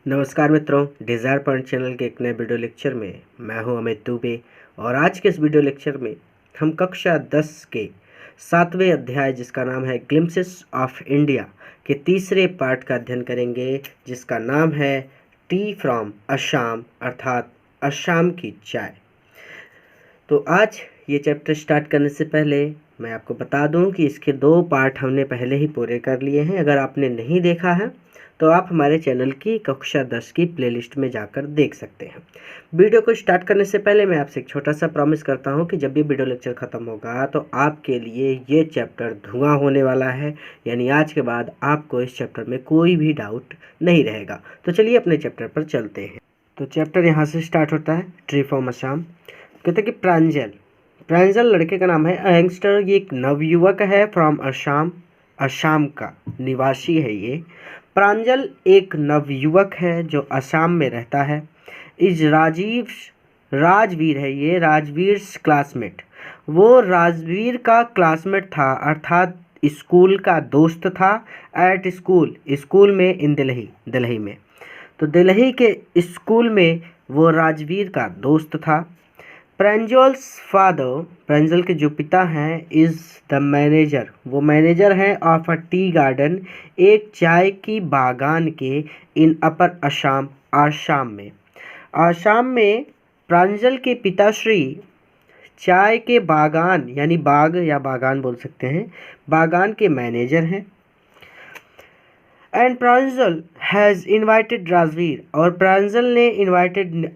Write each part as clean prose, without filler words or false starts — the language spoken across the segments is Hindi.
नमस्कार मित्रों, डिज़ायर पॉइंट चैनल के एक नए वीडियो लेक्चर में मैं हूं अमित दुबे। और आज के इस वीडियो लेक्चर में हम कक्षा 10 के 7वें अध्याय जिसका नाम है ग्लिम्पसेस ऑफ इंडिया के तीसरे पार्ट का अध्ययन करेंगे, जिसका नाम है टी फ्रॉम असम, अर्थात असम की चाय। तो आज ये चैप्टर स्टार्ट करने से पहले मैं आपको बता दूं कि इसके 2 पार्ट हमने पहले ही पूरे कर लिए हैं। अगर आपने नहीं देखा है तो आप हमारे चैनल की कक्षा 10 की प्लेलिस्ट में जाकर देख सकते हैं। वीडियो को स्टार्ट करने से पहले मैं आपसे एक छोटा सा प्रॉमिस करता हूं कि जब ये वीडियो लेक्चर ख़त्म होगा तो आपके लिए ये चैप्टर धुआं होने वाला है, यानी आज के बाद आपको इस चैप्टर में कोई भी डाउट नहीं रहेगा। तो चलिए अपने चैप्टर पर चलते हैं। तो चैप्टर यहाँ से स्टार्ट होता है, ट्री फ्रॉम असम। कहते हैं कि प्रांजल लड़के का नाम है। यंगस्टर, ये एक नवयुवक है फ्रॉम असम, असम का निवासी है ये। प्रांजल एक नवयुवक है जो असम में रहता है। राजवीर है ये, राजवीर क्लासमेट। वो राजवीर का क्लासमेट था, अर्थात स्कूल का दोस्त था। एट स्कूल में इन दिल्ली में। तो दिल्ली के स्कूल में वो राजवीर का दोस्त था। प्रांजल्स फादर, प्रांजल के जो पिता हैं, इज़ द मैनेजर, वो मैनेजर हैं ऑफ अ टी गार्डन, एक चाय की बागान के, इन अपर असम, आसाम में प्रांजल के पिताश्री चाय के बागान, यानी बाग या बागान बोल सकते हैं, बागान के मैनेजर हैं। And Pranjal has invited Rajveer, और प्रांजल ने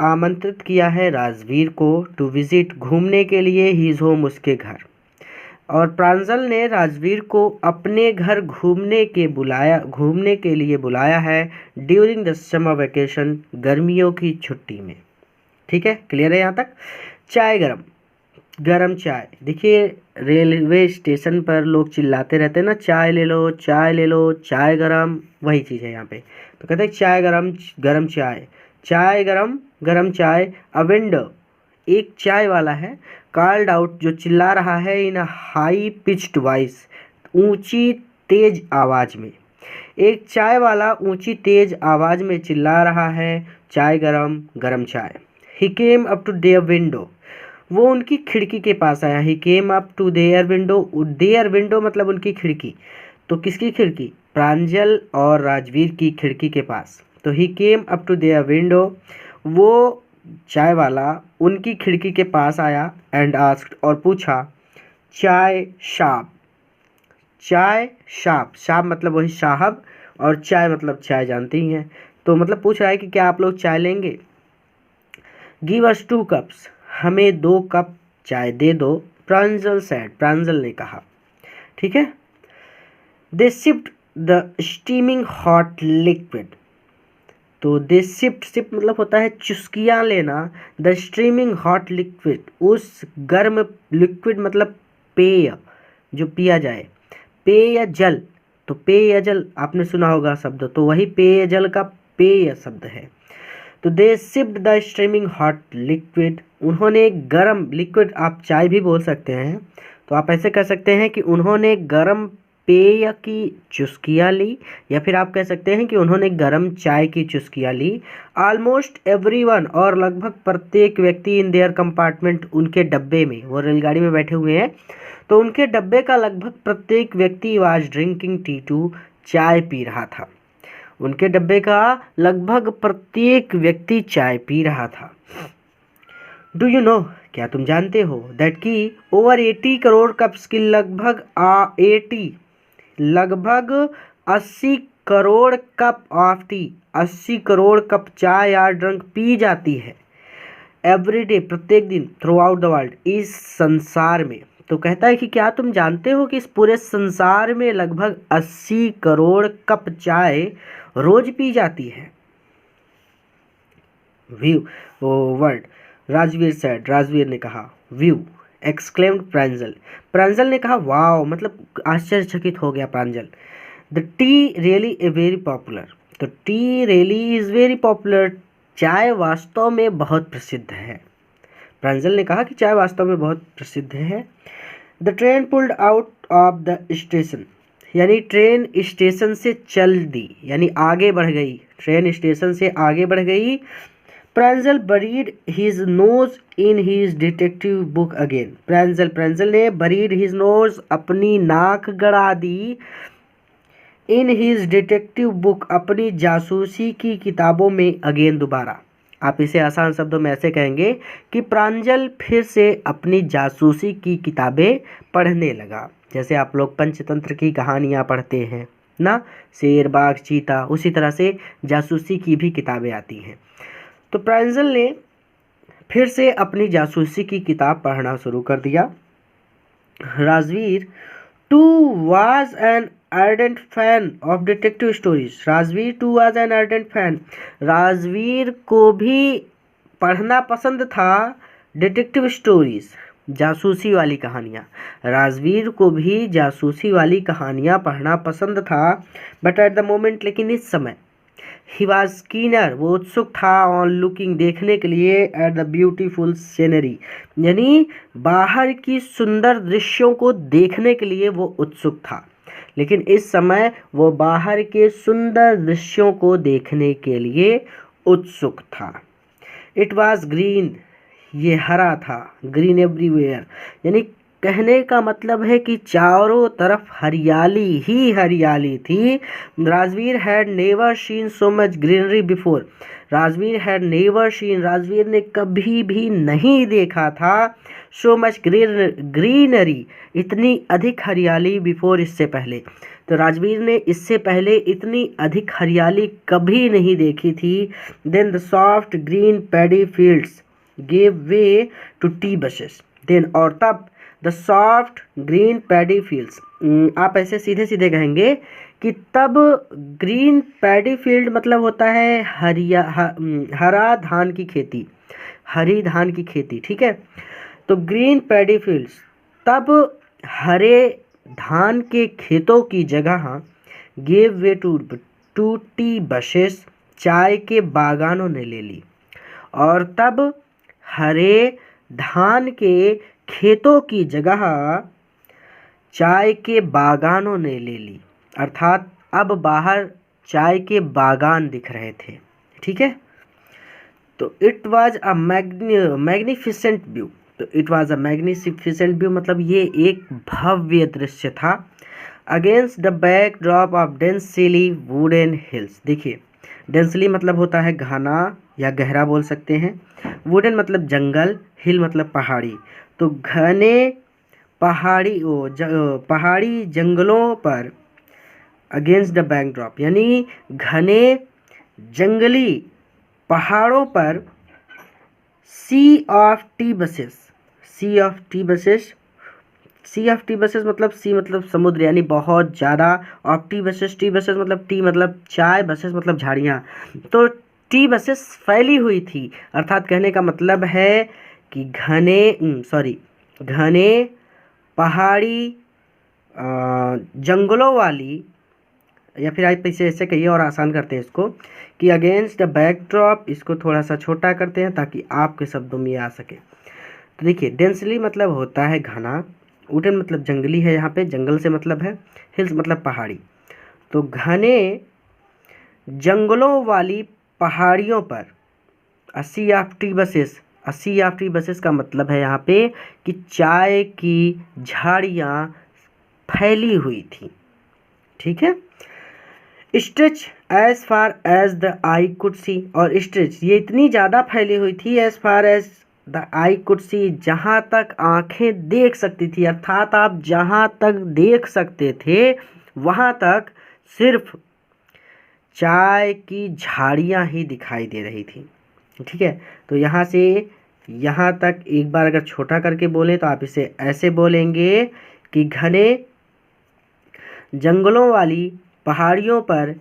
आमंत्रित किया है राजवीर को टू विजिट, घूमने के लिए, हीज होम, उसके घर। और प्रांजल ने राजवीर को अपने घर घूमने के लिए बुलाया है ड्यूरिंग द समर वेकेशन, गर्मियों की छुट्टी में। ठीक है, क्लियर है यहाँ तक। चाय गरम चाय। देखिए रेलवे स्टेशन पर लोग चिल्लाते रहते हैं ना, चाय ले लो, चाय ले लो, चाय गरम, वही चीज़ है यहाँ पे। तो कहते हैं चाय गरम चाय, चाय गरम चाय। अ वेंडर, एक चाय वाला है, कॉल्ड आउट, जो चिल्ला रहा है, इन हाई पिच्ड वॉइस, ऊंची तेज आवाज़ में। एक चाय वाला ऊंची तेज आवाज़ में चिल्ला रहा है, चाय गरम चाय। He came up to their window, वो उनकी खिड़की के पास आया। He came up to their window मतलब उनकी खिड़की। तो किसकी खिड़की? प्रांजल और राजवीर की खिड़की के पास। तो he came up to their window, वो चाय वाला उनकी खिड़की के पास आया। एंड आस्क्ड, और पूछा, चाय शाप मतलब वही साहब, और चाय मतलब चाय जानते ही हैं। तो मतलब पूछ रहा है कि क्या आप लोग चाय लेंगे। गिव अस 2 कप्स, हमें 2 कप चाय दे दो। प्रांजल ने कहा। ठीक है। They sipped the steaming hot liquid, तो दे सिप मतलब होता है चुस्कियाँ लेना। द स्टीमिंग हॉट लिक्विड, उस गर्म लिक्विड मतलब पेय, जो पिया जाए, पेयजल। तो पेयजल आपने सुना होगा शब्द, तो वही पेयजल का पेय शब्द है। तो they sipped the steaming hot liquid, उन्होंने गर्म लिक्विड, आप चाय भी बोल सकते हैं, तो आप ऐसे कह सकते हैं कि उन्होंने गर्म पेय की चुस्कियाँ ली, या फिर आप कह सकते हैं कि उन्होंने गर्म चाय की चुस्कियाँ ली। ऑलमोस्ट एवरीवन, और लगभग प्रत्येक व्यक्ति, इन देयर कंपार्टमेंट, उनके डब्बे में, वो रेलगाड़ी में बैठे हुए हैं, तो उनके डब्बे का लगभग प्रत्येक व्यक्ति वाज ड्रिंकिंग टी टू, चाय पी रहा था। उनके डब्बे का लगभग प्रत्येक व्यक्ति चाय पी रहा था। डू यू नो, क्या तुम जानते हो, दैट की ओवर 80 करोड़ कप्स की, लगभग 80 crore cup of T, 80 crore cup चाय या ड्रंक पी जाती है एवरीडे, प्रत्येक दिन, थ्रू आउट द वर्ल्ड, इस संसार में। तो कहता है कि क्या तुम जानते हो कि इस पूरे संसार में लगभग 80 करोड़ कप चाय रोज पी जाती है। व्यू वर्ड, राजवीर ने कहा। व्यू एक्सक्लेम्ड प्रांजल ने कहा, वाओ, मतलब आश्चर्यचकित हो गया Pranjal. The tea really a very popular, तो tea really is very popular, चाय वास्तव में बहुत प्रसिद्ध है। प्रांजल ने कहा कि चाय वास्तव में बहुत प्रसिद्ध है। The train pulled out of the station, यानी ट्रेन स्टेशन से चल दी, यानी आगे बढ़ गई, ट्रेन स्टेशन से आगे बढ़ गई। Pranjal buried his nose in his detective book again. Pranjal ने बरीड हिज नोज, अपनी नाक गड़ा दी, इन हिज डिटेक्टिव बुक, अपनी जासूसी की किताबों में, अगेन दोबारा। आप इसे आसान शब्दों में ऐसे कहेंगे कि प्रांजल फिर से अपनी जासूसी की किताबें पढ़ने लगा। जैसे आप लोग पंचतंत्र की कहानियाँ पढ़ते हैं ना, शेर बाघ चीता, उसी तरह से जासूसी की भी किताबें आती हैं। तो प्रांजल ने फिर से अपनी जासूसी की किताब पढ़ना शुरू कर दिया। Rajveer too was an ardent fan of detective stories। Rajveer too was an ardent fan। Rajveer को भी पढ़ना पसंद था डिटेक्टिव स्टोरीज, जासूसी वाली कहानियाँ। राजवीर को भी जासूसी वाली कहानियाँ पढ़ना पसंद था। बट एट द मोमेंट, लेकिन इस समय, ही वॉज कीनर, वो उत्सुक था, ऑन लुकिंग, देखने के लिए, एट द ब्यूटीफुल सीनरी, यानी बाहर की सुंदर दृश्यों को देखने के लिए वो उत्सुक था। लेकिन इस समय वो बाहर के सुंदर दृश्यों को देखने के लिए उत्सुक था। इट वॉज ग्रीन, ये हरा था, ग्रीन एवरीवेयर, यानी कहने का मतलब है कि चारों तरफ हरियाली ही हरियाली थी। Rajveer had never seen so much greenery before. Rajveer had never seen, Rajveer ने कभी भी नहीं देखा था, सो मच ग्रीनरी, इतनी अधिक हरियाली, बिफोर, इससे पहले। तो राजवीर ने इससे पहले इतनी अधिक हरियाली कभी नहीं देखी थी। Then the soft green paddy fields gave way to tea bushes. Then, और तब, the soft green paddy fields, आप ऐसे सीधे सीधे कहेंगे कि तब ग्रीन पैडी फील्ड मतलब होता है हरा धान की खेती, हरी धान की खेती, ठीक है। तो ग्रीन पैडी फील्ड्स, तब हरे धान के खेतों की जगह, gave way to tea bushes, चाय के बागानों ने ले ली। और तब हरे धान के खेतों की जगह चाय के बागानों ने ले ली, अर्थात अब बाहर चाय के बागान दिख रहे थे, ठीक है। तो it was a magnificent view. तो it was a magnificent view मतलब ये एक भव्य दृश्य था। Against the backdrop of densely wooden hills. देखिए, डेंसली मतलब होता है घना या गहरा बोल सकते हैं, वुडन मतलब जंगल, हिल मतलब पहाड़ी। तो घने पहाड़ी जंगलों पर, अगेंस्ट द बैकड्रॉप यानी घने जंगली पहाड़ों पर, sea of tea bushes, sea of tea bushes, sea of tea bushes मतलब सी मतलब समुद्र, यानी बहुत ज़्यादा, of tea bushes, tea bushes मतलब टी मतलब चाय, बसेस मतलब झाड़ियाँ। तो टी बसेस फैली हुई थी, अर्थात कहने का मतलब है कि घने पहाड़ी जंगलों वाली, या फिर आप इसे ऐसे कहिए और आसान करते हैं इसको कि अगेंस्ट द बैकड्रॉप, इसको थोड़ा सा छोटा करते हैं ताकि आपके शब्दों में आ सके। तो देखिए, डेंसली मतलब होता है घना, वुडन मतलब जंगली है, यहाँ पे जंगल से मतलब है, हिल्स मतलब पहाड़ी। तो घने जंगलों वाली पहाड़ियों पर, 80 of tea buses, 80 of tea buses का मतलब है यहाँ पे कि चाय की झाड़ियाँ फैली हुई थी, ठीक है। Stretch as far as the eye could see, और स्ट्रेच ये इतनी ज़्यादा फैली हुई थी, as far as the eye could see, जहाँ तक आंखें देख सकती थी, अर्थात आप जहाँ तक देख सकते थे वहाँ तक सिर्फ चाय की झाड़ियाँ ही दिखाई दे रही थी, ठीक है। तो यहाँ से यहाँ तक एक बार अगर छोटा करके बोलें तो आप इसे ऐसे बोलेंगे कि घने जंगलों वाली पहाड़ियों पर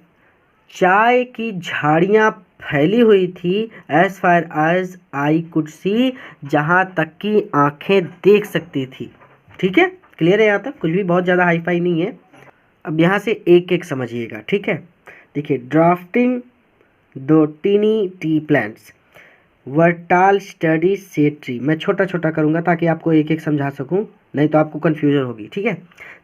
चाय की झाड़ियाँ फैली हुई थी, as far as I could see, जहाँ तक कि आंखें देख सकती थी, ठीक है। क्लियर है यहाँ तक? कुछ भी बहुत ज़्यादा हाई फाई नहीं है। अब यहाँ से एक एक समझिएगा, ठीक है। देखिए, drafting the tiny tea plants, were tall sturdy shade tree, मैं छोटा छोटा करूँगा ताकि आपको एक एक समझा सकूँ, नहीं तो आपको कन्फ्यूजन होगी, ठीक है।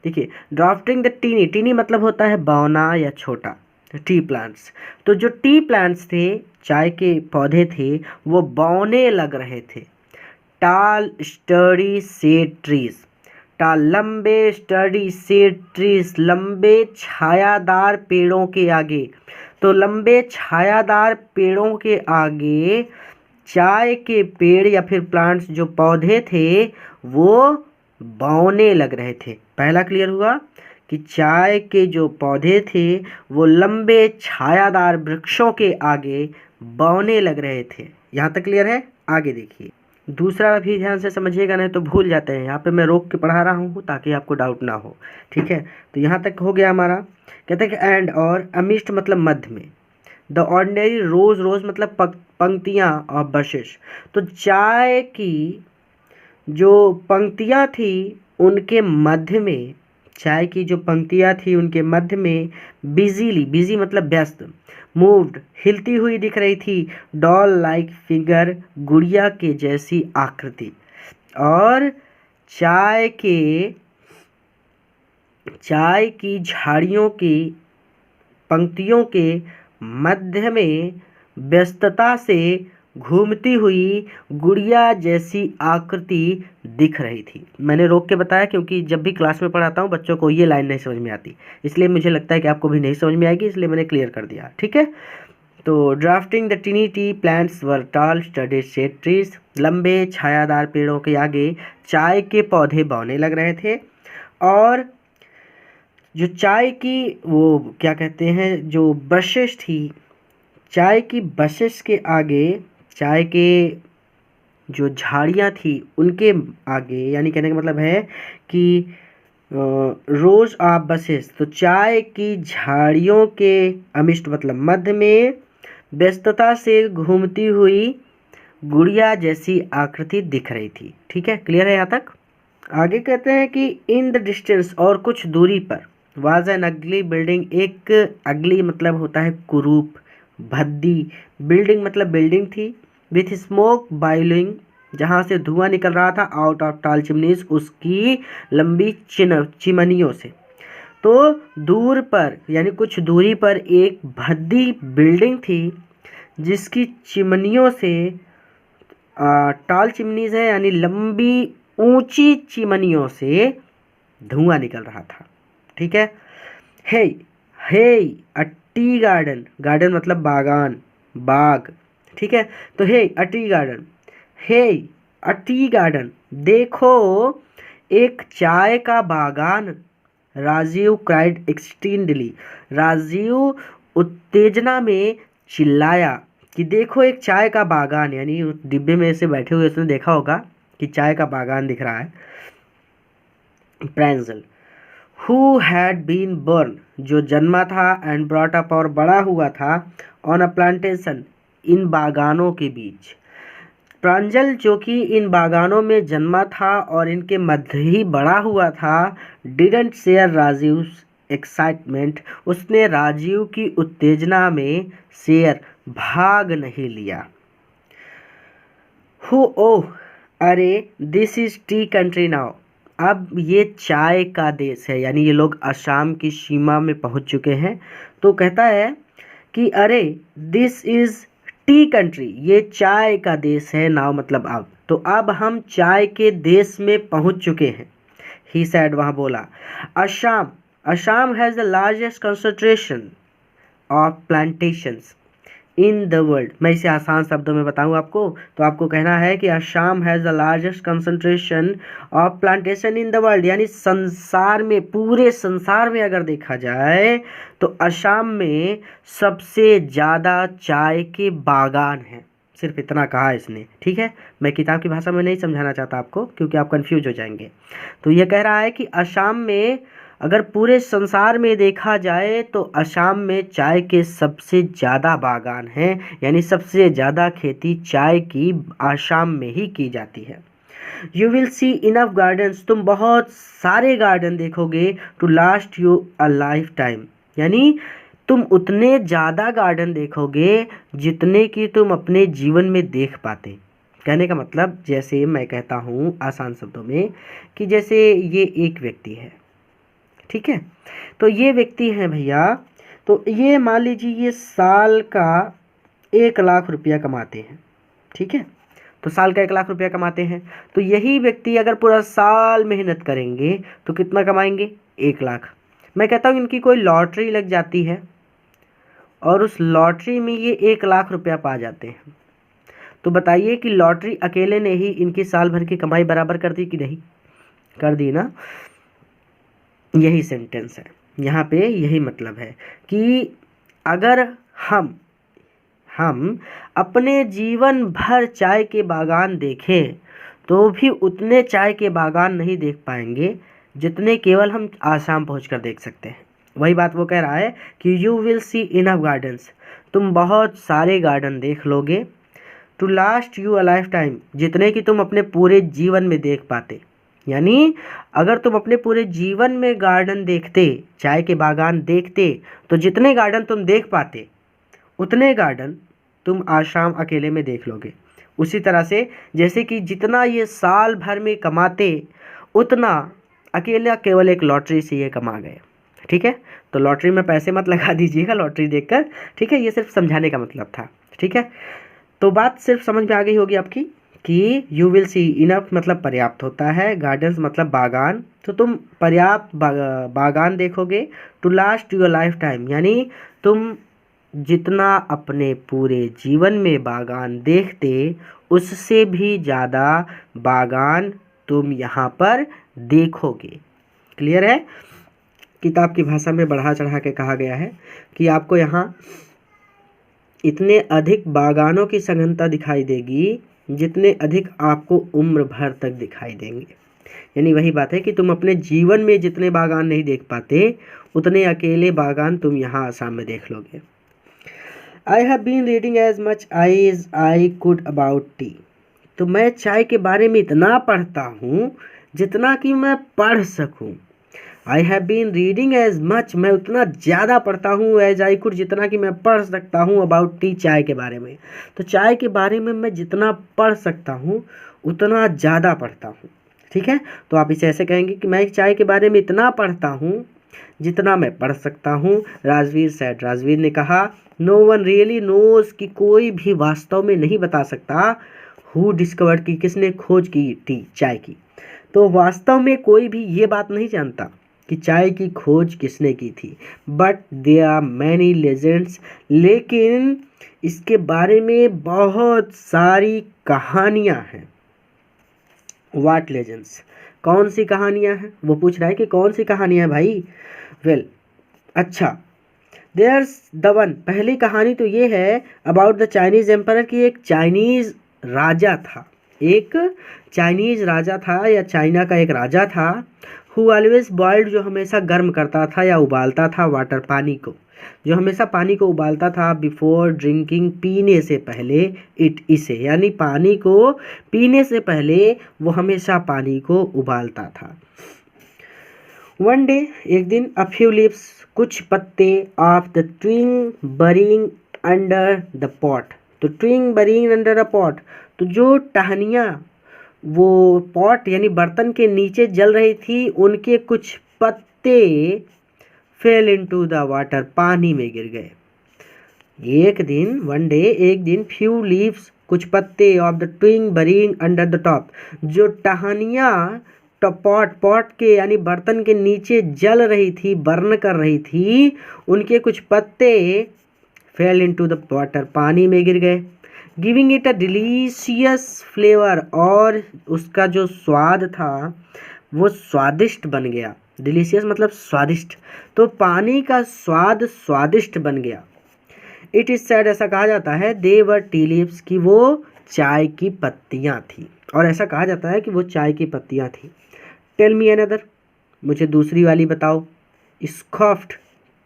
देखिए, ड्राफ्टिंग द टीनी, टीनी मतलब होता है बौना या छोटा, टी प्लांट्स। तो जो टी प्लांट्स थे, चाय के पौधे थे, वो बौने लग रहे थे। टाल स्टडी सेड ट्रीज, टाल लंबे, स्टडी सेड ट्रीज लंबे छायादार पेड़ों के आगे। तो लंबे छायादार पेड़ों के आगे चाय के पेड़ या फिर प्लांट्स जो पौधे थे वो बौने लग रहे थे। पहला क्लियर हुआ कि चाय के जो पौधे थे वो लंबे छायादार वृक्षों के आगे बौने लग रहे थे। यहाँ तक क्लियर है। आगे देखिए, दूसरा भी ध्यान से समझिएगा, नहीं तो भूल जाते हैं। यहाँ पे मैं रोक के पढ़ा रहा हूँ ताकि आपको डाउट ना हो, ठीक है। तो यहाँ तक हो गया हमारा। कहते हैं कि एंड और अमिस्ट मतलब मध्य में, द ऑर्डिनरी रोज, रोज मतलब पंक्तियाँ और बशेष। तो चाय की जो पंक्तियाँ थी उनके मध्य में, चाय की जो पंक्तियाँ थी उनके मध्य में बिजीली, बिजी मतलब व्यस्त, मूव्ड हिलती हुई दिख रही थी, डॉल लाइक फिगर गुड़िया के जैसी आकृति। और चाय की झाड़ियों की पंक्तियों के मध्य में व्यस्तता से घूमती हुई गुड़िया जैसी आकृति दिख रही थी। मैंने रोक के बताया क्योंकि जब भी क्लास में पढ़ाता हूँ बच्चों को ये लाइन नहीं समझ में आती, इसलिए मुझे लगता है कि आपको भी नहीं समझ में आएगी, इसलिए मैंने क्लियर कर दिया, ठीक है। तो drafting the tiny tea plants were tall sturdy shade trees, लंबे छायादार पेड़ों के आगे चाय के पौधे बौने लग रहे थे। और जो चाय की वो क्या कहते हैं, जो बशेष थी, चाय की बशेष के आगे चाय के जो झाड़ियाँ थी उनके आगे, यानी कहने का मतलब है कि रोज ऑफ बशेष, तो चाय की झाड़ियों के अमिष्ट मतलब मध्य में व्यस्तता से घूमती हुई गुड़िया जैसी आकृति दिख रही थी, ठीक है। क्लियर है यहाँ तक। आगे कहते हैं कि इन द डिस्टेंस और कुछ दूरी पर वाज एन अगली बिल्डिंग, एक अगली मतलब होता है कुरूप, भद्दी, बिल्डिंग मतलब बिल्डिंग थी, विथ स्मोक बाइलिंग जहाँ से धुआं निकल रहा था, आउट ऑफ टाल चिमनीज उसकी लंबी चिमनियों से। तो दूर पर यानी कुछ दूरी पर एक भद्दी बिल्डिंग थी जिसकी चिमनियों से टाल चिमनीज है यानी लंबी ऊंची चिमनियों से धुआं निकल रहा था, ठीक है। हे हे अ टी गार्डन, गार्डन मतलब बागान, बाग, ठीक है। तो हे अ टी गार्डन, हे अ टी गार्डन, देखो एक चाय का बागान। राजीव क्राइड एक्सटेंडली, राजीव उत्तेजना में चिल्लाया कि देखो एक चाय का बागान, यानी डिब्बे में से बैठे हुए उसने देखा होगा कि चाय का बागान दिख रहा है। प्रेंजल, हु हैड बीन बर्न, जो जन्मा था, एंड ब्रॉट अप और बड़ा हुआ था, ऑन अ प्लांटेशन, इन बागानों के बीच। प्रांजल जो कि इन बागानों में जन्मा था और इनके मध्य ही बड़ा हुआ था, डिडंट शेयर राजीव एक्साइटमेंट, उसने राजीव की उत्तेजना में शेयर भाग नहीं लिया। हु ओह, अरे this is T country now, अब ये चाय का देश है, यानी ये लोग असम की सीमा में पहुंच चुके हैं। तो कहता है कि अरे दिस इज टी कंट्री, ये चाय का देश है, नाउ मतलब अब, तो अब हम चाय के देश में पहुंच चुके हैं। ही सैड, वहाँ बोला। Assam, Assam has the largest concentration of plantations in the world. मैं इसे आसान शब्दों में बताऊं आपको, तो आपको कहना है कि Assam has the largest concentration of plantation in the world, यानी संसार में, पूरे संसार में अगर देखा जाए तो असम में सबसे ज़्यादा चाय के बागान हैं। सिर्फ इतना कहा इसने, ठीक है। मैं किताब की भाषा में नहीं समझाना चाहता आपको क्योंकि आप कंफ्यूज हो जाएंगे। तो यह कह रहा है कि असम में अगर पूरे संसार में देखा जाए तो असम में चाय के सबसे ज़्यादा बागान हैं, यानी सबसे ज़्यादा खेती चाय की असम में ही की जाती है। You will see enough gardens, तुम बहुत सारे गार्डन देखोगे, to last you a lifetime, यानी तुम उतने ज़्यादा गार्डन देखोगे जितने कि तुम अपने जीवन में देख पाते। कहने का मतलब जैसे मैं कहता हूँ आसान शब्दों में कि जैसे ये एक व्यक्ति है, ठीक है, तो ये व्यक्ति है भैया, तो ये मान लीजिए ये साल का 1 लाख रुपया कमाते हैं, ठीक है, तो साल का 1 लाख रुपया कमाते हैं। तो यही व्यक्ति अगर पूरा साल मेहनत करेंगे तो कितना कमाएंगे? 1 लाख। मैं कहता हूँ इनकी कोई लॉटरी लग जाती है और उस लॉटरी में ये 1 लाख रुपया पा जाते हैं, तो बताइए कि लॉटरी अकेले ने ही इनकी साल भर की कमाई बराबर कर दी कि नहीं? कर दी ना। यही सेंटेंस है, यहाँ पे यही मतलब है कि अगर हम अपने जीवन भर चाय के बागान देखें तो भी उतने चाय के बागान नहीं देख पाएंगे जितने केवल हम आसाम पहुंचकर देख सकते हैं। वही बात वो कह रहा है कि you will see enough gardens, तुम बहुत सारे गार्डन देख लोगे, to last you a lifetime, जितने कि तुम अपने पूरे जीवन में देख पाते। यानी अगर तुम अपने पूरे जीवन में गार्डन देखते, चाय के बागान देखते, तो जितने गार्डन तुम देख पाते उतने गार्डन तुम आसाम अकेले में देख लोगे। उसी तरह से जैसे कि जितना ये साल भर में कमाते उतना अकेला केवल एक लॉटरी से ये कमा गए, ठीक है। तो लॉटरी में पैसे मत लगा दीजिएगा लॉटरी देखकर, ठीक है, ये सिर्फ समझाने का मतलब था, ठीक है। तो बात सिर्फ समझ में आ गई होगी आपकी कि यू विल सी इनफ मतलब पर्याप्त होता है, गार्डन्स मतलब बागान, तो तुम पर्याप्त बागान देखोगे, to last your lifetime, यानी तुम जितना अपने पूरे जीवन में बागान देखते उससे भी ज़्यादा बागान तुम यहाँ पर देखोगे। क्लियर है? किताब की भाषा में बढ़ा चढ़ा के कहा गया है कि आपको यहाँ इतने अधिक बागानों की सघनता दिखाई देगी जितने अधिक आपको उम्र भर तक दिखाई देंगे। यानी वही बात है कि तुम अपने जीवन में जितने बागान नहीं देख पाते उतने अकेले बागान तुम यहाँ आसाम में देख लोगे। I have been reading as much as I could about tea. तो मैं चाय के बारे में इतना पढ़ता हूँ जितना कि मैं पढ़ सकूँ। I have been reading as much, मैं उतना ज़्यादा पढ़ता हूँ, as I could, जितना कि मैं पढ़ सकता हूँ, about tea, चाय के बारे में। तो चाय के बारे में मैं जितना पढ़ सकता हूँ उतना ज़्यादा पढ़ता हूँ, ठीक है। तो आप इसे ऐसे कहेंगे कि मैं चाय के बारे में इतना पढ़ता हूँ जितना मैं पढ़ सकता हूँ। राजवीर सेड, राजवीर ने कहा, नो वन रियली नोज, कि कोई भी वास्तव में नहीं बता सकता, हु डिस्कवर्ड, की किसने खोज की टी, चाय की। तो वास्तव में कोई भी ये बात नहीं जानता कि चाय की खोज किसने की थी, but there are many legends, लेकिन इसके बारे में बहुत सारी कहानियाँ हैं। व्हाट लेजेंड्स, कौन सी कहानियाँ हैं? वो पूछ रहा है कि कौन सी कहानियाँ हैं भाई। वेल, अच्छा, देयर्स द वन, पहली कहानी तो ये है अबाउट द चाइनीज़ एम्परर, की एक चाइनीज़ राजा था, एक चाइनीज़ राजा था या चाइना का एक राजा था, हु ऑलवेज बॉइल्ड, जो हमेशा गर्म करता था या उबालता था, वाटर, पानी को, जो हमेशा पानी को उबालता था, बिफोर ड्रिंकिंग, पीने से पहले, इट, इसे, यानी पानी को पीने से पहले वो हमेशा पानी को उबालता था। वन डे, एक दिन, अ फ्यू लीव्स, कुछ पत्ते, of the twig bearing under the pot, तो twig bearing under a pot, तो जो टहनियाँ वो पॉट यानी बर्तन के नीचे जल रही थी, उनके कुछ पत्ते फेल इनटू द वाटर, पानी में गिर गए। एक दिन, वन डे, एक दिन, फ्यू लीव्स, कुछ पत्ते, of the twig bearing under the top, जो टहनियाँ पॉट के यानी बर्तन के नीचे जल रही थी, बर्न कर रही थी, उनके कुछ पत्ते फेल इनटू द वाटर, पानी में गिर गए, giving it a delicious flavour, और उसका जो स्वाद था वो स्वादिष्ट बन गया। डिलीशियस मतलब स्वादिष्ट, तो पानी का स्वाद स्वादिष्ट बन गया। इट इज सेड, ऐसा कहा जाता है, दे वर टी लीव्स, की वो चाय की पत्तियाँ थी, और ऐसा कहा जाता है कि वो चाय की पत्तियाँ थी। टेल मी अनदर, मुझे दूसरी वाली बताओ। स्कॉफ्ड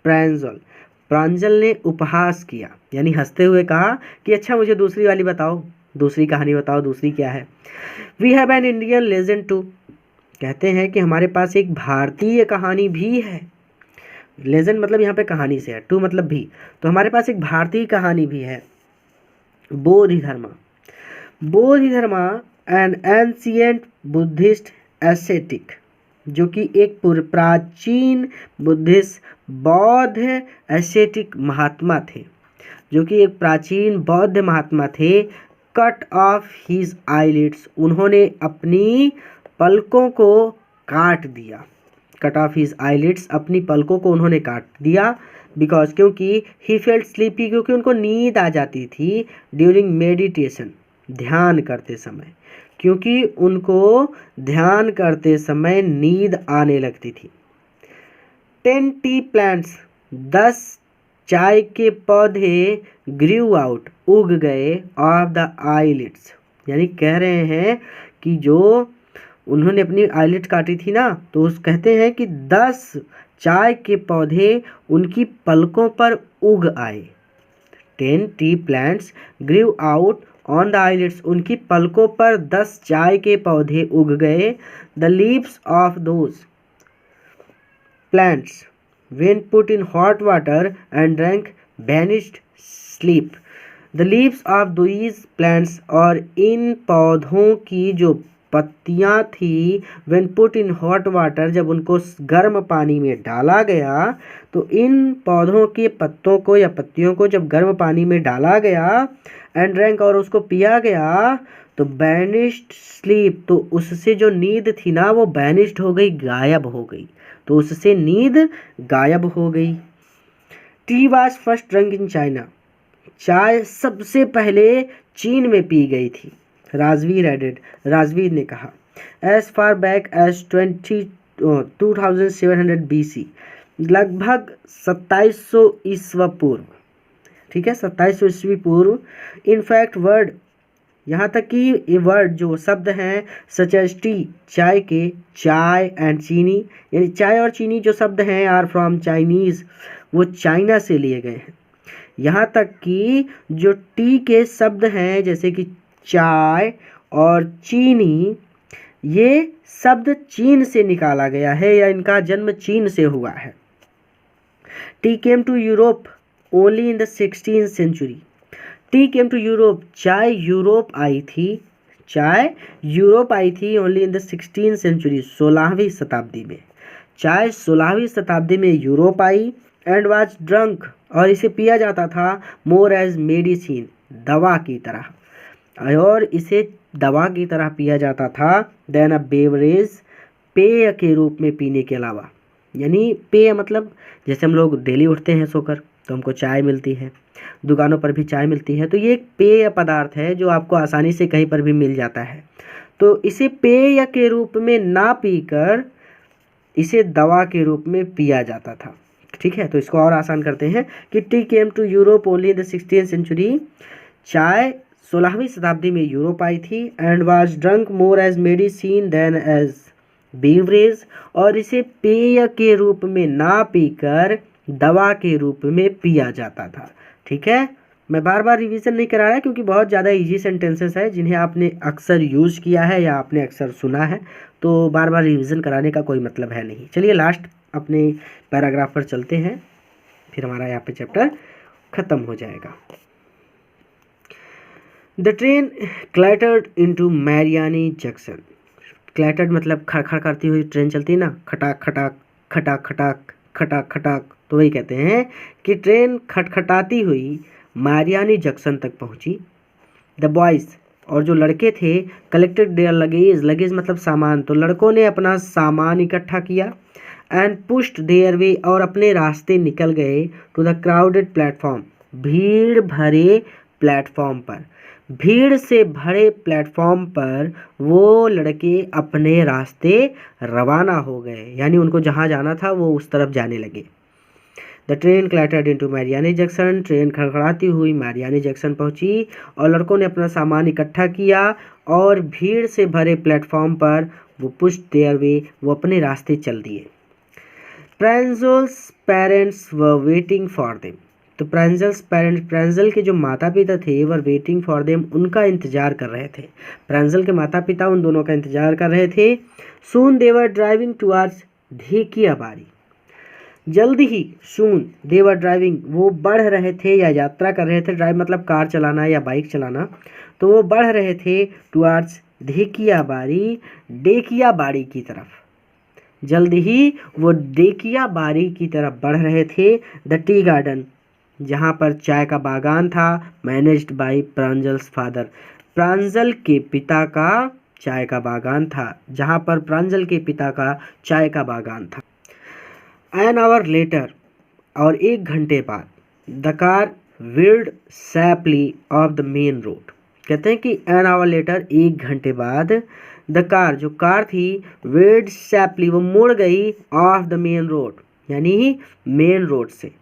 प्रांजल, प्रांजल ने उपहास किया यानी हंसते हुए कहा कि अच्छा मुझे दूसरी वाली बताओ, दूसरी कहानी बताओ, दूसरी क्या है। We have an Indian legend too, कहते हैं कि हमारे पास एक भारतीय कहानी भी है। लेजेंड मतलब यहाँ पे कहानी से है, टू मतलब भी। तो हमारे पास एक भारतीय कहानी भी है, Bodhidharma. Bodhidharma N ancient Buddhist acidic, जो कि एक प्राचीन बुद्धिस्ट बौद्ध एसेटिक महात्मा थे, जो कि एक प्राचीन बौद्ध महात्मा थे। कट ऑफ हिज आईलिड्स, उन्होंने अपनी पलकों को काट दिया। कट ऑफ हिज आईलिड्स, अपनी पलकों को उन्होंने काट दिया। बिकॉज, क्योंकि ही फेल्ट स्लीपी, क्योंकि उनको नींद आ जाती थी। ड्यूरिंग मेडिटेशन, ध्यान करते समय, क्योंकि उनको ध्यान करते समय नींद आने लगती थी। 10 टी प्लांट्स, 10 चाय के पौधे ग्रीव आउट, उग गए, ऑफ द आईलिड्स, यानी कह रहे हैं कि जो उन्होंने अपनी आईलिड काटी थी ना, तो उस कहते हैं कि 10 चाय के पौधे उनकी पलकों पर उग आए। 10 tea plants grew out on the eyelids, उनकी पलकों पर 10 चाय के पौधे उग गए। The leaves of those plants when put in hot water and drank vanished sleep। the leaves of these plants, और इन पौधों की जो पत्तियां थी, when put in hot water, जब उनको गर्म पानी में डाला गया, तो इन पौधों के पत्तों को या पत्तियों को जब गर्म पानी में डाला गया, and drank, और उसको पिया गया, तो vanished sleep, तो उससे जो नींद थी ना वो vanished हो गई, गायब हो गई। तो उससे नींद गायब हो गई। Tea was first drunk in China, चाय सबसे पहले चीन में पी गई थी। राजवीर एडेड, राजवीर ने कहा, as far back as 2700 BC, लगभग 2700 ईस्वी पूर्व। ठीक है, 2700 ईस्वी पूर्व। इनफैक्ट वर्ड, यहाँ तक कि ये वर्ड जो शब्द हैं, सच एज टी, चाय के, चाय एंड चीनी, यानी चाय और चीनी जो शब्द हैं, आर फ्रॉम चाइनीज़, वो चाइना से लिए गए हैं। यहाँ तक कि जो टी के शब्द हैं, जैसे कि चाय और चीनी, ये शब्द चीन से निकाला गया है, या इनका जन्म चीन से हुआ है। Tea came to Europe only in the 16th century. Tea came to Europe, चाय यूरोप आई थी, चाय यूरोप आई थी only in the 16th century, 16वीं शताब्दी में। चाय 16वीं शताब्दी में यूरोप आई। एंड वाज ड्रंक, और इसे पिया जाता था, मोर एज मेडिसिन, दवा की तरह, और इसे दवा की तरह पिया जाता था, देन अ बेवरेज, पेय के रूप में पीने के अलावा। यानी पेय मतलब जैसे हम लोग डेली उठते हैं सोकर तो हमको चाय मिलती है, दुकानों पर भी चाय मिलती है, तो ये एक पेय पदार्थ है जो आपको आसानी से कहीं पर भी मिल जाता है। तो इसे पेय के रूप में ना पीकर इसे दवा के रूप में पिया जाता था। ठीक है, तो इसको और आसान करते हैं कि tea came to Europe only in the 16th century, चाय 16वीं शताब्दी में यूरोप आई थी। And was drunk more as medicine than as beverage, और इसे पेय के रूप में ना पीकर दवा के रूप में पिया जाता था। ठीक है, मैं बार बार रिवीजन नहीं करा रहा क्योंकि बहुत ज़्यादा इजी सेंटेंसेस है जिन्हें आपने अक्सर यूज़ किया है या आपने अक्सर सुना है, तो बार बार रिवीजन कराने का कोई मतलब है नहीं। चलिए लास्ट अपने पैराग्राफ पर चलते हैं, फिर हमारा यहाँ पे चैप्टर ख़त्म हो जाएगा। The train clattered into Mariani junction. Clattered मतलब खड़खड़ करती हुई ट्रेन चलती है ना, खटाक खटाक खटाक खटाक खटाक खटाक, तो वही कहते हैं कि ट्रेन खटखटाती हुई मैरियानी जंक्शन तक पहुंची। द बॉयज़, और जो लड़के थे, कलेक्टेड देयर लगेज, लगेज मतलब सामान, तो लड़कों ने अपना सामान इकट्ठा किया। एंड पुश्ड देयर वे, और अपने रास्ते निकल गए, टू द क्राउडेड प्लेटफॉर्म, भीड़ भरे प्लेटफॉर्म पर। भीड़ से भरे प्लेटफॉर्म पर वो लड़के अपने रास्ते रवाना हो गए, यानी उनको जहाँ जाना था वो उस तरफ जाने लगे। The train clattered into Mariani junction, train खड़खड़ाती हुई मैरियानी जंक्शन पहुंची और लड़कों ने अपना सामान इकट्ठा किया और भीड़ से भरे प्लेटफॉर्म पर वो पुश्ड देयर वे, वो अपने रास्ते चल दिए। Pranjal's parents were waiting for them, तो प्रेंजल्स पेरेंट्स, प्रेंजल के जो माता पिता थे, वर वेटिंग फॉर देम, उनका इंतजार कर रहे थे। प्रेंजल के माता पिता उन दोनों का इंतजार कर रहे थे। सून दे वर ड्राइविंग टुवर्ड्स धेकियाबाड़ी, जल्दी ही, सून दे वर ड्राइविंग, वो बढ़ रहे थे या यात्रा कर रहे थे, ड्राइव मतलब कार चलाना या बाइक चलाना, तो वो बढ़ रहे थे टुवार्ड्स डेकियाबाड़ी की तरफ। जल्दी ही वो डेकियाबाड़ी की तरफ बढ़ रहे थे। द टी गार्डन, जहाँ पर चाय का बागान था, मैनेज्ड बाई प्रांजल्स फादर, प्रांजल के पिता का चाय का बागान था, जहाँ पर प्रांजल के पिता का चाय का बागान था। एन आवर लेटर, और 1 घंटे बाद, the car wheeled sappily off the main road. कहते हैं कि एन आवर लेटर, 1 घंटे बाद, द कार, जो कार थी, व्हील्ड सैपली, वो मुड़ गई ऑफ द मेन रोड, यानी मेन रोड से,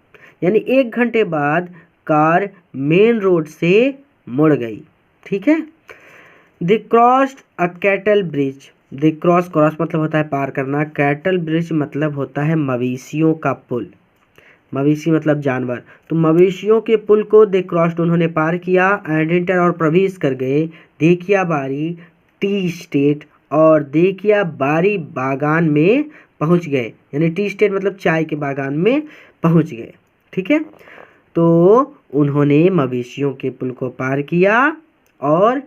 यानी 1 घंटे बाद कार मेन रोड से मुड़ गई। ठीक है। They crossed a cattle bridge, they cross मतलब होता है पार करना, कैटल ब्रिज मतलब होता है मवेशियों का पुल, मवेशी मतलब जानवर, तो मवेशियों के पुल को दे क्रॉस्ड, उन्होंने पार किया, एंड एंटर, और प्रवेश कर गए, देखियाबाड़ी टी स्टेट, और देखियाबाड़ी बागान में पहुंच गए, यानी टी स्टेट मतलब चाय के बागान में पहुंच गए। ठीक है। तो उन्होंने मवेशियों के पुल को पार किया और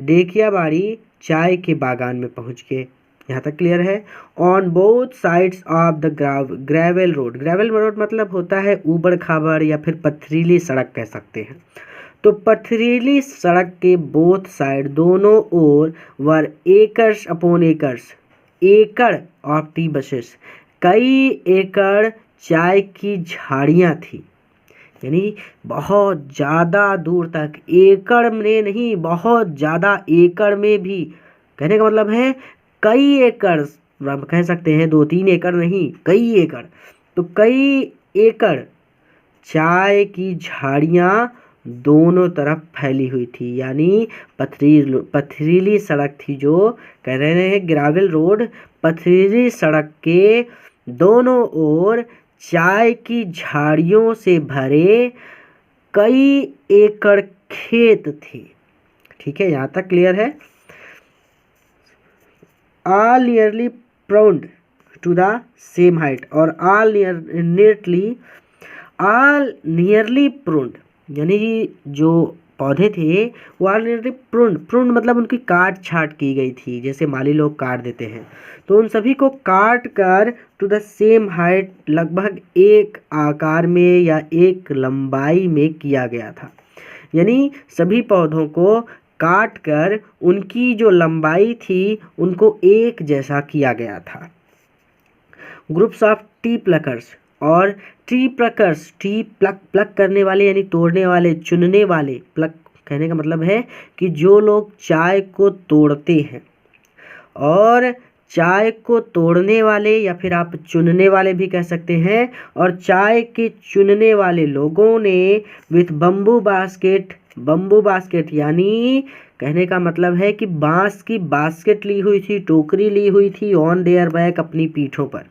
देखियाबाड़ी चाय के बागान में पहुंच गए। यहाँ तक क्लियर है। On both sides of the gravel road, gravel road मतलब होता है ऊबड़ खाबड़ या फिर पथरीली सड़क कह सकते हैं। तो पथरीली सड़क के बोथ साइड, दोनों ओर, वर एकर्स अपॉन एकर्स, एकड़ ऑफ टी बसेस, कई एकड़ चाय की झाड़ियाँ थी, यानी बहुत ज़्यादा दूर तक, एकड़ में नहीं, बहुत ज़्यादा एकड़ में भी, कहने का मतलब है कई एकड़, कह सकते हैं 2-3 एकड़ नहीं, कई एकड़, तो कई एकड़ चाय की झाड़ियाँ दोनों तरफ फैली हुई थी, यानी पथरीली सड़क थी, जो कह रहे हैं ग्रेवल रोड, पथरीली सड़क के दोनों ओर चाय की झाड़ियों से भरे कई एकड़ खेत थे। ठीक है, यहाँ तक क्लियर है। all nearly pruned to the same height, और all nearly pruned, यानी जो पौधे थे वो all nearly pruned मतलब उनकी काट छाट की गई थी, जैसे माली लोग काट देते हैं, तो उन सभी को काट कर टू द सेम हाइट, लगभग एक आकार में या एक लंबाई में किया गया था, यानी सभी पौधों को काट कर उनकी जो लंबाई थी उनको एक जैसा किया गया था। ग्रुप्स ऑफ टी प्लकर्स, और टी प्लकर्स, टी प्लक करने वाले यानी तोड़ने वाले, चुनने वाले, प्लक कहने का मतलब है कि जो लोग चाय को तोड़ते हैं, और चाय को तोड़ने वाले या फिर आप चुनने वाले भी कह सकते हैं, और चाय के चुनने वाले लोगों ने विथ बम्बू बास्केट यानी कहने का मतलब है कि बांस की बास्केट ली हुई थी, टोकरी ली हुई थी, ऑन देयर बैक, अपनी पीठों पर,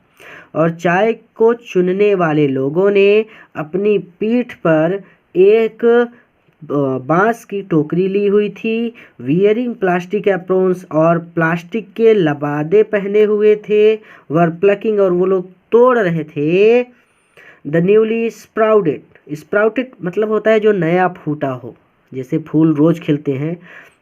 और चाय को चुनने वाले लोगों ने अपनी पीठ पर एक बांस की टोकरी ली हुई थी, वियरिंग प्लास्टिक एप्रॉन्स, और प्लास्टिक के लबादे पहने हुए थे, वर प्लकिंग, और वो लोग तोड़ रहे थे, द न्यूली स्प्राउटेड मतलब होता है जो नया फूटा हो, जैसे फूल रोज खिलते हैं,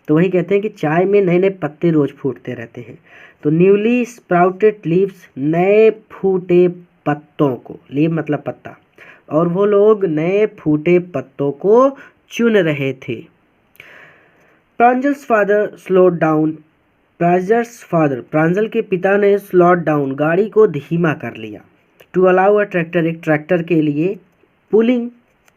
तो वही कहते हैं कि चाय में नए नए पत्ते रोज फूटते रहते हैं, तो न्यूली स्प्राउटेड लीव्स, नए फूटे पत्तों को, लीव मतलब पत्ता, और वो लोग नए फूटे पत्तों को चुन रहे थे। प्रांजल्स फादर स्लोड डाउन, प्रांजल के पिता ने स्लोड डाउन, गाड़ी को धीमा कर लिया, टू अलाउ अ ट्रैक्टर, एक ट्रैक्टर के लिए, पुलिंग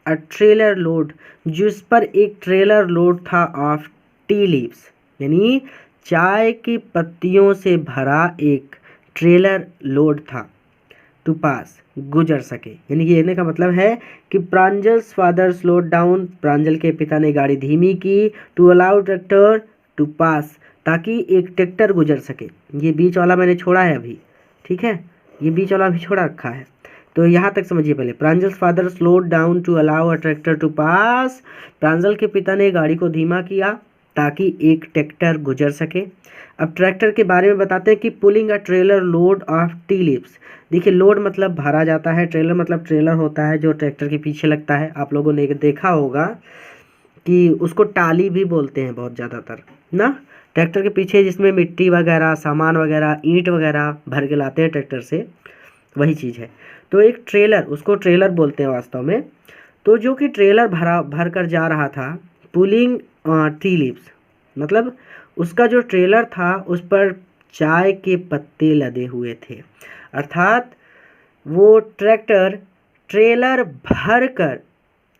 अ ट्रेलर लोड, जिस पर एक ट्रेलर लोड था, ऑफ टी लीव्स, यानी चाय की पत्तियों से भरा एक ट्रेलर लोड था, टू पास, गुजर सके, यानी कि कहने का मतलब है कि प्रांजल्स फादर स्लोड डाउन, प्रांजल के पिता ने गाड़ी धीमी की, टू अलाउ ट्रैक्टर टू पास, ताकि एक ट्रैक्टर गुजर सके। ये बीच वाला मैंने छोड़ा है अभी, ठीक है, ये बीच वाला भी छोड़ा रखा है, तो यहाँ तक समझिए पहले। Pranjal's father slowed down to allow a tractor to pass, Pranjal के पिता ने गाड़ी को धीमा किया ताकि एक ट्रैक्टर गुजर सके। अब ट्रैक्टर के बारे में बताते हैं कि pulling a trailer load of tea leaves. देखिए लोड मतलब भरा जाता है, ट्रेलर मतलब ट्रेलर होता है जो ट्रैक्टर के पीछे लगता है। आप लोगों ने देखा होगा कि उसको टाली भी बोलते हैं बहुत ज़्यादातर ना, ट्रैक्टर के पीछे जिसमें मिट्टी वगैरह सामान वगैरह ईंट वगैरह भर के लाते हैं ट्रैक्टर से, वही चीज़ है। तो एक ट्रेलर, उसको ट्रेलर बोलते हैं वास्तव में। तो जो कि ट्रेलर भर कर जा रहा था, पुलिंग टी लीव्स मतलब उसका जो ट्रेलर था उस पर चाय के पत्ते लदे हुए थे, अर्थात वो ट्रैक्टर ट्रेलर भर कर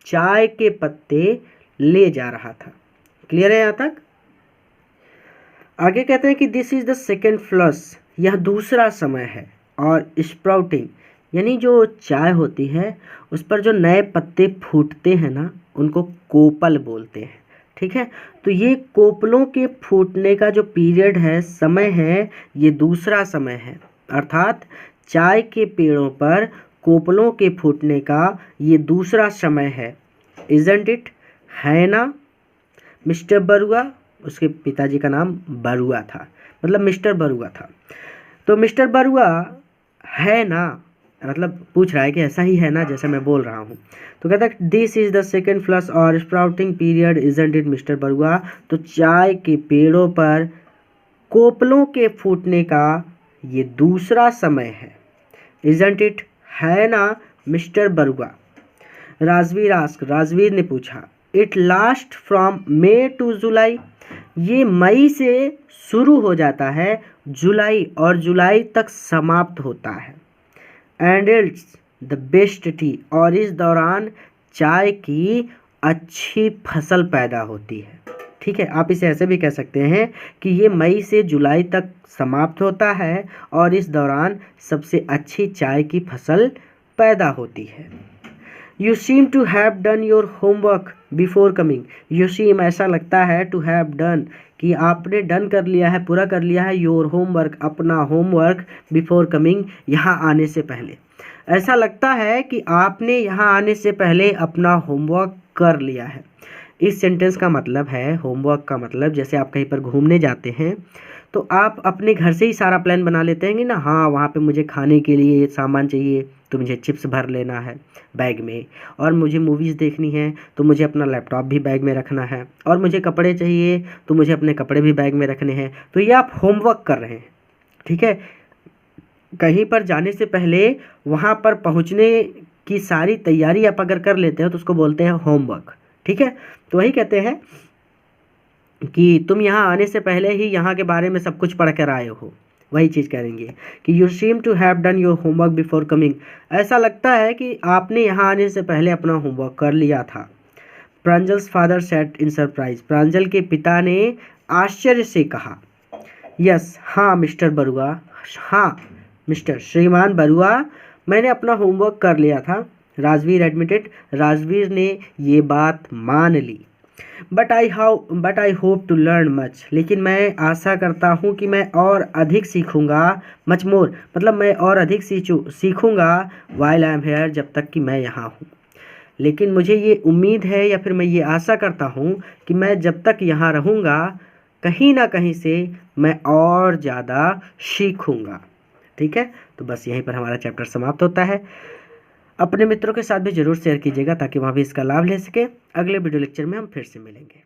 चाय के पत्ते ले जा रहा था। क्लियर है यहाँ तक? आगे कहते हैं कि this is the second flush, यह दूसरा समय है। और स्प्राउटिंग यानी जो चाय होती है उस पर जो नए पत्ते फूटते हैं ना, उनको कोपल बोलते हैं। ठीक है, तो ये कोपलों के फूटने का जो पीरियड है, समय है, ये दूसरा समय है। अर्थात चाय के पेड़ों पर कोपलों के फूटने का ये दूसरा समय है। इजंट इट, है ना? मिस्टर बरुआ, उसके पिताजी का नाम बरुआ था, मतलब मिस्टर बरुआ था। तो मिस्टर बरुआ है ना, मतलब पूछ रहा है कि ऐसा ही है ना जैसे मैं बोल रहा हूँ। तो कहता है this is the second flush or sprouting period isn't it mister Barua. तो चाय के पेड़ों पर कोपलों के फूटने का ये दूसरा समय है। इजंट इट, है ना मिस्टर बरुआ? राजवीर ने पूछा it last from May to July, ये मई से शुरू हो जाता है जुलाई और जुलाई तक समाप्त होता है। And it's the best T, और इस दौरान चाय की अच्छी फसल पैदा होती है। ठीक है, आप इसे ऐसे भी कह सकते हैं कि ये मई से जुलाई तक समाप्त होता है और इस दौरान सबसे अच्छी चाय की फसल पैदा होती है। You seem to have done your homework before coming, you seem ऐसा लगता है, टू हैव डन कि आपने डन कर लिया है, पूरा कर लिया है, योर होमवर्क अपना होमवर्क, बिफोर कमिंग यहाँ आने से पहले। ऐसा लगता है कि आपने यहाँ आने से पहले अपना होमवर्क कर लिया है। इस सेंटेंस का मतलब है, होमवर्क का मतलब जैसे आप कहीं पर घूमने जाते हैं तो आप अपने घर से ही सारा प्लान बना लेते हैं कि ना, हाँ वहाँ पे मुझे खाने के लिए सामान चाहिए तो मुझे चिप्स भर लेना है बैग में, और मुझे मूवीज़ देखनी है तो मुझे अपना लैपटॉप भी बैग में रखना है, और मुझे कपड़े चाहिए तो मुझे अपने कपड़े भी बैग में रखने हैं। तो ये आप होमवर्क कर रहे हैं। ठीक है, कहीं पर जाने से पहले वहाँ पर पहुँचने की सारी तैयारी आप अगर कर लेते हो तो उसको बोलते हैं होमवर्क। ठीक है, तो वही कहते हैं कि तुम यहाँ आने से पहले ही यहाँ के बारे में सब कुछ पढ़ कर आए हो। वही चीज़ करेंगे कि you seem to have done your homework before coming, ऐसा लगता है कि आपने यहाँ आने से पहले अपना होमवर्क कर लिया था। Pranjal's father said in surprise, Pranjal के पिता ने आश्चर्य से कहा। यस, हाँ मिस्टर बरुआ, हाँ मिस्टर श्रीमान बरुआ, मैंने अपना होमवर्क कर लिया था। राजवीर एडमिटेड, राजवीर ने ये बात मान ली। But I hope to learn much, लेकिन मैं आशा करता हूँ कि मैं और अधिक सीखूँगा। मच मोर मतलब मैं और अधिक सीखूँगा वाइल आई एम हेयर, जब तक कि मैं यहाँ हूँ। लेकिन मुझे ये उम्मीद है या फिर मैं ये आशा करता हूँ कि मैं जब तक यहाँ रहूँगा कहीं ना कहीं से मैं और ज़्यादा सीखूँगा। ठीक है, तो बस यहीं पर हमारा चैप्टर समाप्त होता है। अपने मित्रों के साथ भी ज़रूर शेयर कीजिएगा ताकि वहाँ भी इसका लाभ ले सके। अगले वीडियो लेक्चर में हम फिर से मिलेंगे।